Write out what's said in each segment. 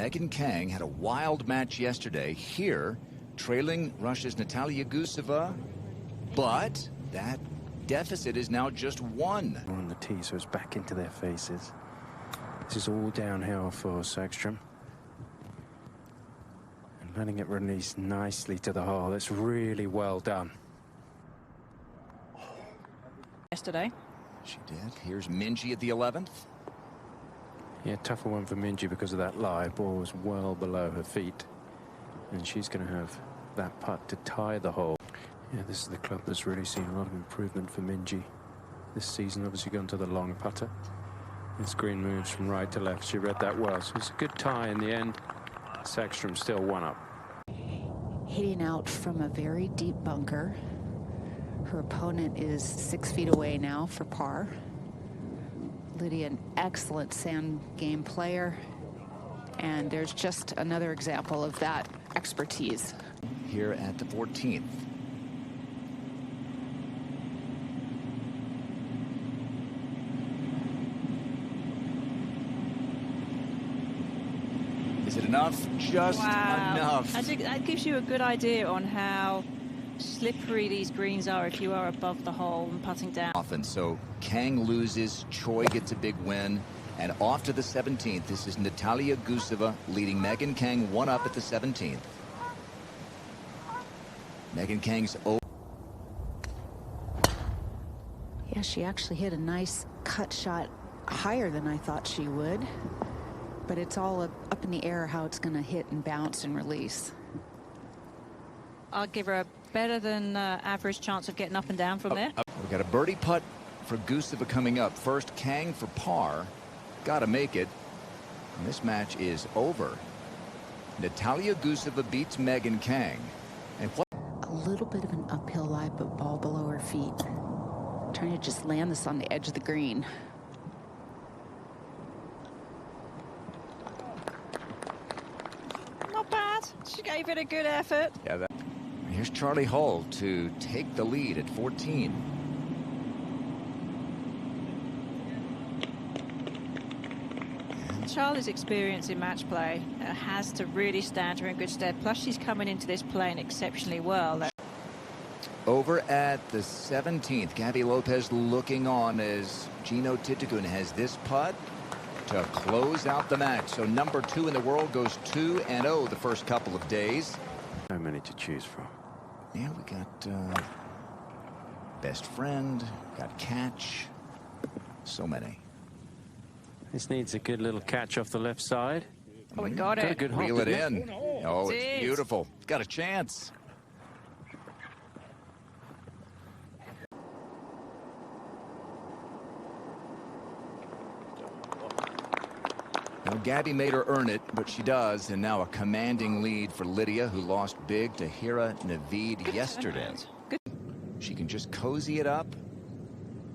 Megan Kang had a wild match yesterday. Here, trailing Russia's Natalia Guseva, but that deficit is now just one. On the tee, so it's back into their faces. This is all downhill for Sägström. And letting it release nicely to the hole. That's really well done. Yesterday. She did. Here's Minjee at the 11th. Yeah, tougher one for Minjee because of that lie. Ball was well below her feet. And she's going to have that putt to tie the hole. Yeah, this is the club that's really seen a lot of improvement for Minjee this season. Obviously gone to the long putter. This green moves from right to left. She read that well. So it's a good tie in the end. Sägström still one up. Hitting out from a very deep bunker. Her opponent is 6 feet away now for par. Lydia, an excellent sand game player. And there's just another example of that expertise. Here at the 14th. Is it enough? Just enough. I think that gives you a good idea on how slippery these greens are if you are above the hole and putting down. Often, so Kang loses, Choi gets a big win, and off to the 17th. This is Natalia Guseva leading Megan Kang one up at the 17th. Megan Kang's over. Yeah, she actually hit a nice cut shot higher than I thought she would. But it's all up in the air how it's going to hit and bounce and release. I'll give her a better than average chance of getting up and down from there. We've got a birdie putt for Guseva coming up. First, Kang for par. Got to make it. And this match is over. Natalia Guseva beats Megan Kang. And what? A little bit of an uphill lie, but ball below her feet. Trying to just land this on the edge of the green. Not bad. She gave it a good effort. Yeah, here's Charlie Hull to take the lead at 14. Charlie's experience in match play has to really stand her in good stead. Plus, she's coming into this playing exceptionally well. Over at the 17th, Gabby Lopez looking on as Gino Titakun has this putt to close out the match. So number 2 in the world goes 2-0 the first couple of days. So many to choose from. Yeah, we got best friend, got catch, so many. This needs a good little catch off the left side. Oh, we got it. A good Reel hop, it didn't in. Oh, it's It is. beautiful. Got a chance. Now, Gabby made her earn it, but she does, and now a commanding lead for Lydia, who lost big to Hira Naveed yesterday. Good. She can just cozy it up,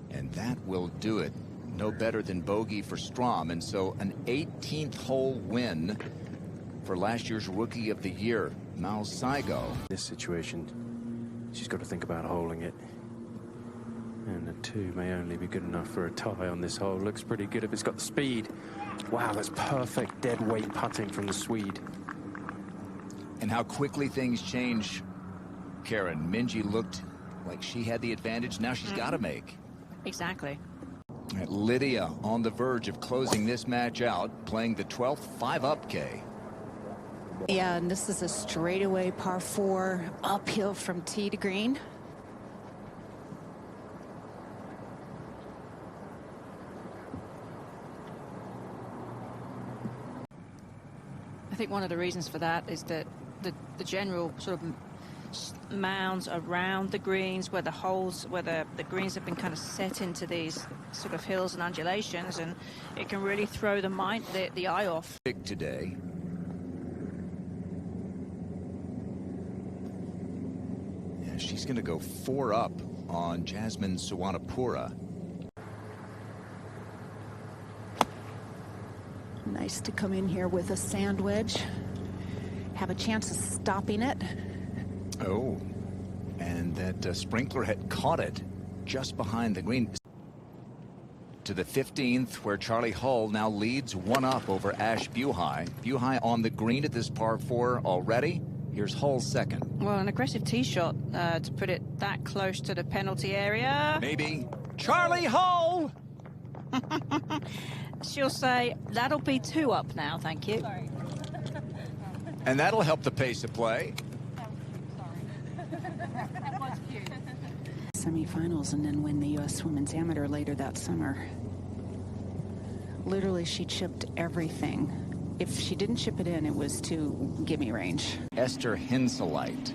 and that will do it. No better than bogey for Strom, and so an 18th hole win for last year's Rookie of the Year, Mal Saigo. This situation, she's got to think about holding it. And a 2 may only be good enough for a tie on this hole. Looks pretty good if it's got the speed. Wow, that's perfect dead weight putting from the Swede. And how quickly things change, Karen. Minjee looked like she had the advantage. Now she's got to make. Exactly. Lydia on the verge of closing this match out, playing the 12th 5-up K. Yeah, and this is a straightaway par 4 uphill from tee to green. I think one of the reasons for that is that the general sort of mounds around the greens where the greens have been kind of set into these sort of hills and undulations, and it can really throw the eye off. Big today. Yeah, she's going to go 4 up on Jasmine Suwanapura. Nice to come in here with a sand wedge. Have a chance of stopping it. Oh, and that sprinkler had caught it just behind the green. to the 15th, where Charlie Hull now leads 1-up over Ash Buhai. Buhai on the green at this par 4 already. Here's Hull second. Well, an aggressive tee shot to put it that close to the penalty area. Maybe Charlie Hull! She'll say, that'll be 2 up now, thank you. Sorry. And that'll help the pace of play. That was cute. Semifinals and then win the U.S. Women's Amateur later that summer. Literally, she chipped everything. If she didn't chip it in, it was to gimme range. Esther Henseleit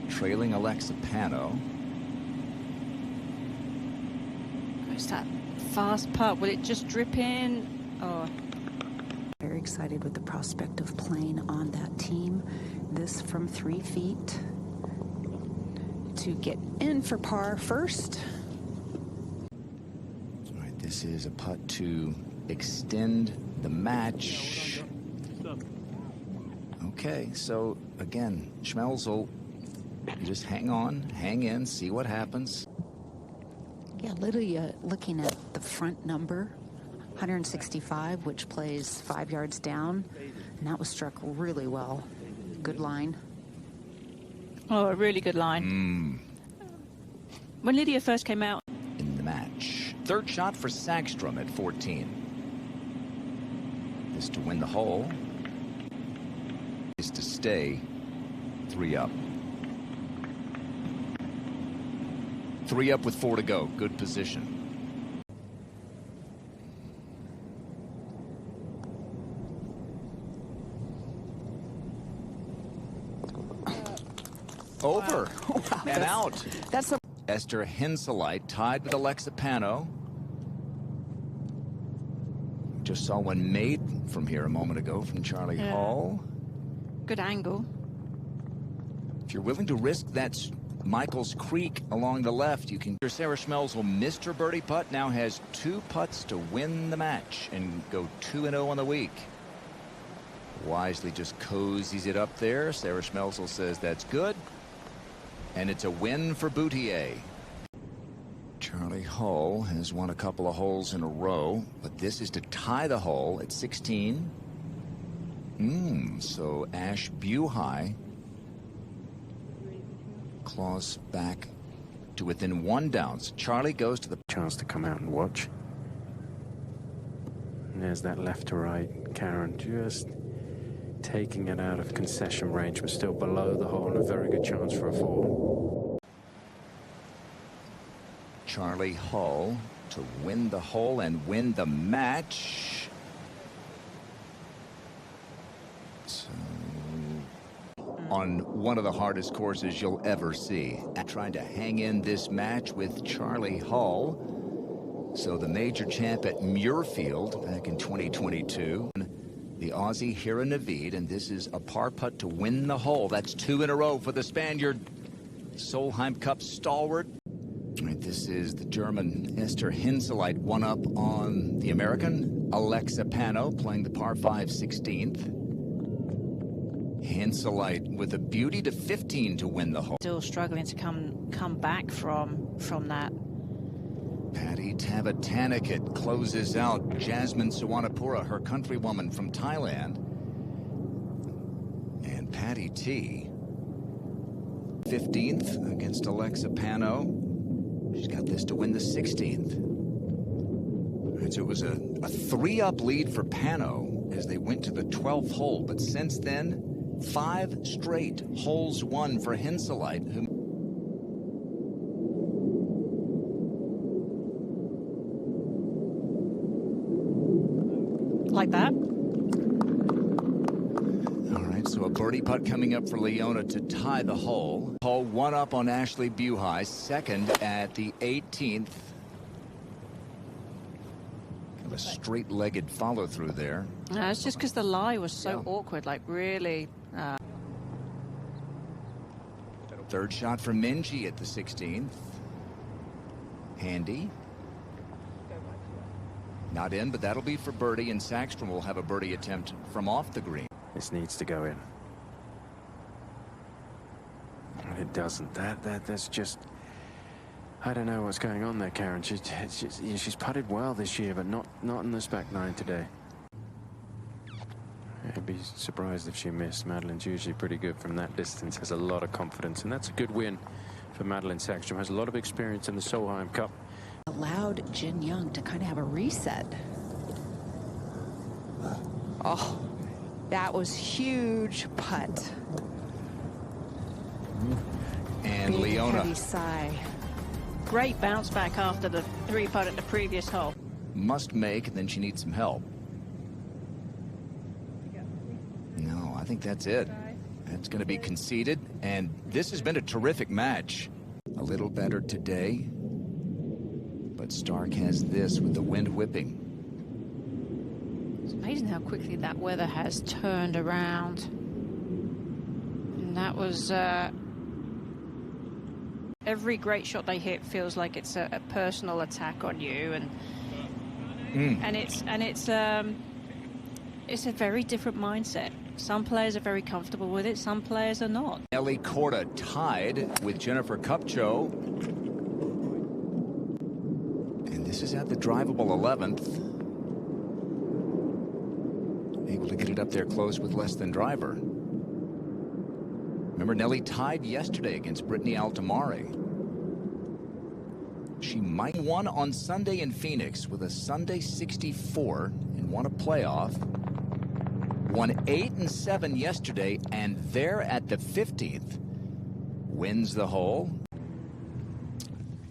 trailing Alexa Pano. It's that fast putt. Will it just drip in? Oh. Very excited with the prospect of playing on that team. This from 3 feet to get in for par first. All right, this is a putt to extend the match. Okay, so again, Schmelzel, you just hang on, hang in, see what happens. Yeah, literally looking at the front number, 165, which plays 5 yards down, and that was struck really well. Good line. Oh, a really good line. When Lydia first came out. In the match. Third shot for Sackstrom at 14. This to win the hole. Is to stay 3 up. 3 up with 4 to go. Good position. Over. Wow, And out. That's the Esther Henseleit tied with Alexa Pano. Just saw one made from here a moment ago from Charlie Hull. Good angle. If you're willing to risk that Michaels Creek along the left, you can. Sarah Schmelzel missed her birdie putt, now has 2 putts to win the match and go 2-0 on the week. Wisely just cozies it up there. Sarah Schmelzel says that's good. And it's a win for Boutier. Charlie Hull has won a couple of holes in a row, but this is to tie the hole at 16. So Ash Buhai claws back to within 1 down. So Charlie goes to the Chance to come out and watch. And there's that left to right. Karen just taking it out of concession range, but still below the hole, and a very good chance for a 4. Charlie Hull to win the hole and win the match. So, on one of the hardest courses you'll ever see. Trying to hang in this match with Charlie Hull. So the major champ at Muirfield back in 2022. The Aussie Hira Naveed, and this is a par putt to win the hole. That's 2 in a row for the Spaniard. Solheim Cup stalwart. All right, this is the German Esther Henseleit, 1-up on the American Alexa Pano, playing the par 5 16th. Henseleit with a beauty to 15 to win the hole. Still struggling to come back from that. Patty Tavatanakit closes out Jasmine Suwanapura, her countrywoman from Thailand. And Patty T, 15th against Alexa Pano. She's got this to win the 16th. And so it was a 3-up lead for Pano as they went to the 12th hole. But since then, 5 straight holes won for Henseleit, who Like that. All right, so a birdie putt coming up for Leona to tie the hole. Hole 1-up on Ashley Buhai, second at the 18th. Kind of a straight-legged follow-through there. No, it's just because the lie was so awkward, like really. Third shot for Minjee at the 16th. Handy. Not in, but that'll be for birdie, and Sackstrom will have a birdie attempt from off the green. This needs to go in. And it doesn't. That's just I don't know what's going on there, Karen. She's putted well this year, but not in this back nine today. I'd be surprised if she missed. Madeline's usually pretty good from that distance, has a lot of confidence, and that's a good win for Madeline Sackstrom. Has a lot of experience in the Solheim Cup. Allowed Jin Young to kind of have a reset. Oh, that was huge putt. And Big, Leona. heavy sigh. Great bounce back after the 3-putt at the previous hole. Must make, and then she needs some help. No, I think that's it. That's going to be conceded, and this has been a terrific match. A little better today, but Stark has this with the wind whipping. It's amazing how quickly that weather has turned around. And that was every great shot they hit feels like it's a personal attack on you, and it's a very different mindset. Some players are very comfortable with it, some players are not. Nelly Korda tied with Jennifer Kupcho. And this is at the drivable 11th. Able to get it up there close with less than driver. Remember, Nelly tied yesterday against Brittany Altamari. She might have won on Sunday in Phoenix with a Sunday 64 and won a playoff. Won 8 and 7 yesterday, and there at the 50th, wins the hole.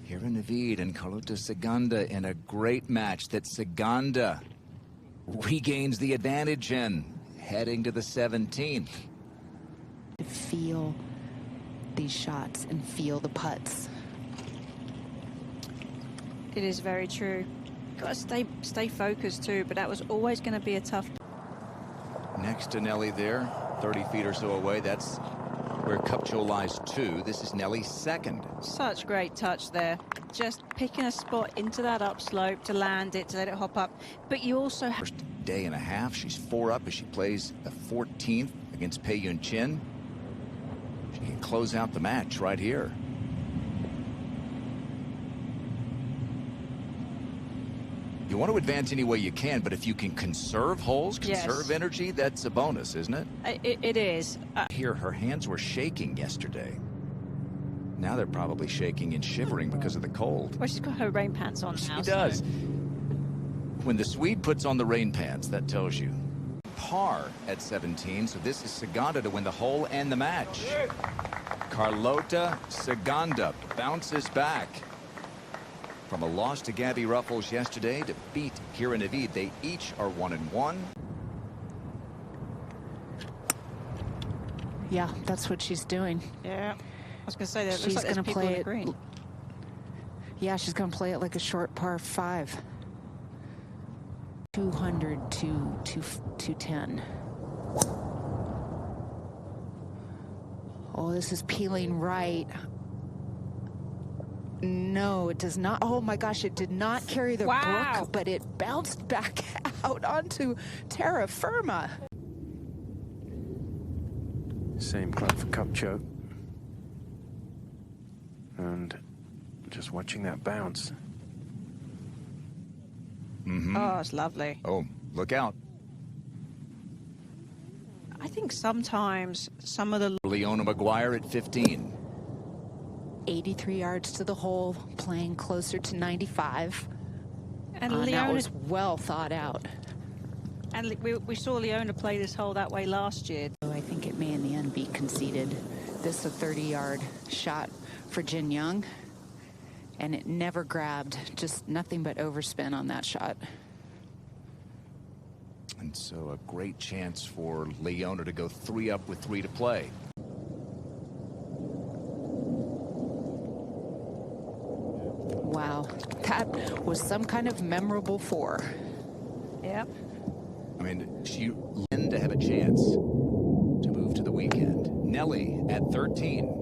Kira Navid and Carlota Saganda in a great match that Saganda regains the advantage in, heading to the 17th. To feel these shots and feel the putts. It is very true. Got to stay focused too, but that was always going to be a tough. Next to Nelly there, 30 feet or so away. That's where Kupcho lies 2. This is Nelly's second. Such great touch there. Just picking a spot into that upslope to land it, to let it hop up. But you also have... First day and a half, she's 4 up as she plays the 14th against Pei Yun Chin. She can close out the match right here. You want to advance any way you can, but if you can conserve holes, conserve energy, that's a bonus, isn't it? It is. Here, her hands were shaking yesterday. Now they're probably shaking and shivering because of the cold. Well, she's got her rain pants on now. She does. So. When the Swede puts on the rain pants, that tells you. Par at 17, so this is Saganda to win the hole and the match. Carlota Saganda bounces back. From a loss to Gabby Ruffles yesterday to beat Kira Navid, they each are 1-1. Yeah, that's what she's doing. Yeah, I was going to say that. She's like going to play it. Green. Yeah, she's going to play it like a short par 5. 200 to 210. Oh, this is peeling right. No, it does not. Oh my gosh, it did not carry the brook, but it bounced back out onto terra firma. Same club for Kupcho. And just watching that bounce. Oh, it's lovely. Oh, look out. I think sometimes some of the... Leona Maguire at 15. 83 yards to the hole, playing closer to 95. And that was well thought out. And we saw Leona play this hole that way last year. So I think it may in the end be conceded. This is a 30-yard shot for Jin Young. And it never grabbed, just nothing but overspin on that shot. And so a great chance for Leona to go 3 up with 3 to play. Wow, that was some kind of memorable 4. Yeah. I mean, she to have a chance to move to the weekend. Nelly at 13.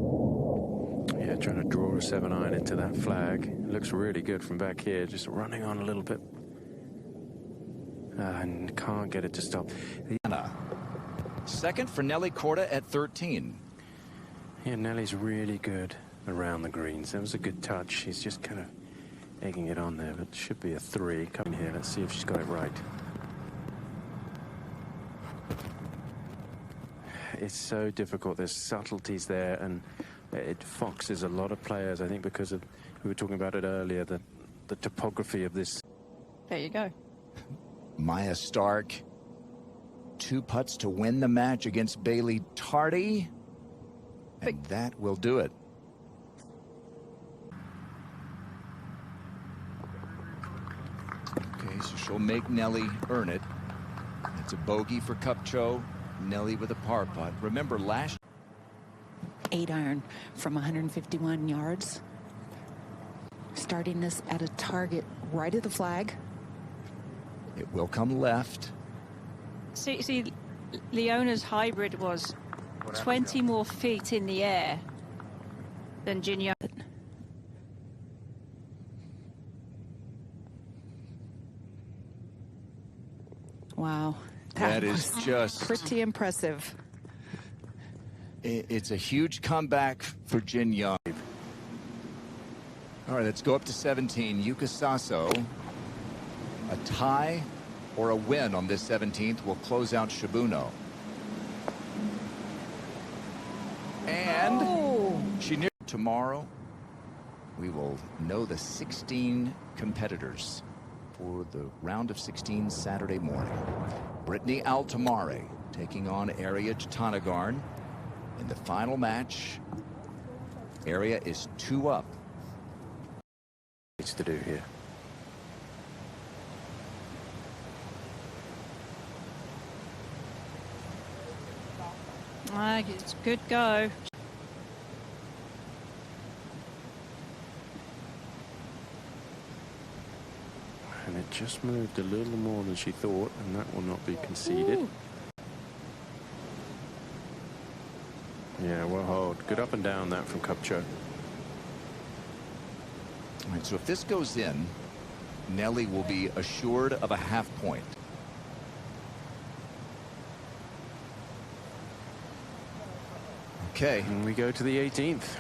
Yeah, trying to draw a 7-iron into that flag. Looks really good from back here, just running on a little bit. And can't get it to stop. Second for Nelly Korda at 13. Yeah, Nelly's really good. around the greens. That was a good touch. She's just kind of egging it on there, but should be a 3. Come here, let's see if she's got it right. It's so difficult. There's subtleties there, and it foxes a lot of players, I think, because of, we were talking about it earlier, the topography of this. There you go. Maya Stark, 2 putts to win the match against Bailey Tardy, and that will do it. Okay, so she'll make Nelly earn it. It's a bogey for Kupcho. Nelly with a par putt. Remember last 8-iron from 151 yards. Starting this at a target right of the flag. it will come left. See, Leona's hybrid was 20 more feet in the air than Jin. Wow. That is just pretty impressive. It's a huge comeback for Jin Young. All right, let's go up to 17. Yuka Saso. A tie or a win on this 17th will close out Shibuno. And she near tomorrow. We will know the 16 competitors for the round of 16 Saturday morning. Brittany Altamare taking on Arya Jatanagarn in the final match. Arya is 2 up. Needs to do here. It's a good go. And it just moved a little more than she thought, and that will not be conceded. Ooh. Yeah, well hold. Good up and down that from Kupcho. All right, so if this goes in, Nelly will be assured of a half point. Okay. And we go to the 18th.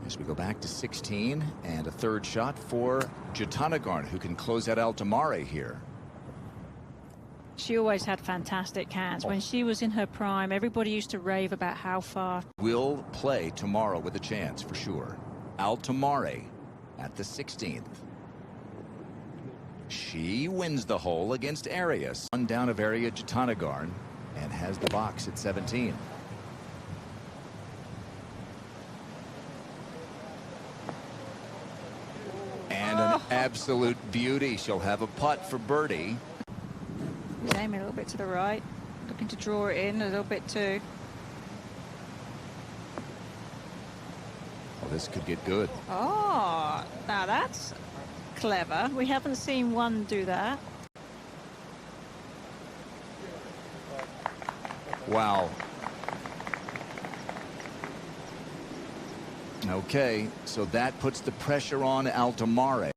As we go back to 16 and a third shot for Jatanagarn, who can close out Altamare here. She always had fantastic hands. When she was in her prime, everybody used to rave about how far. Will play tomorrow with a chance for sure. Altamare at the 16th. She wins the hole against Arias. One down of Arya Jatanagarn and has the box at 17. And an absolute beauty. She'll have a putt for birdie. He's aiming a little bit to the right, looking to draw it in a little bit too. Well, this could get good. Oh, now that's clever. We haven't seen one do that. Wow. Okay, so that puts the pressure on Altamare.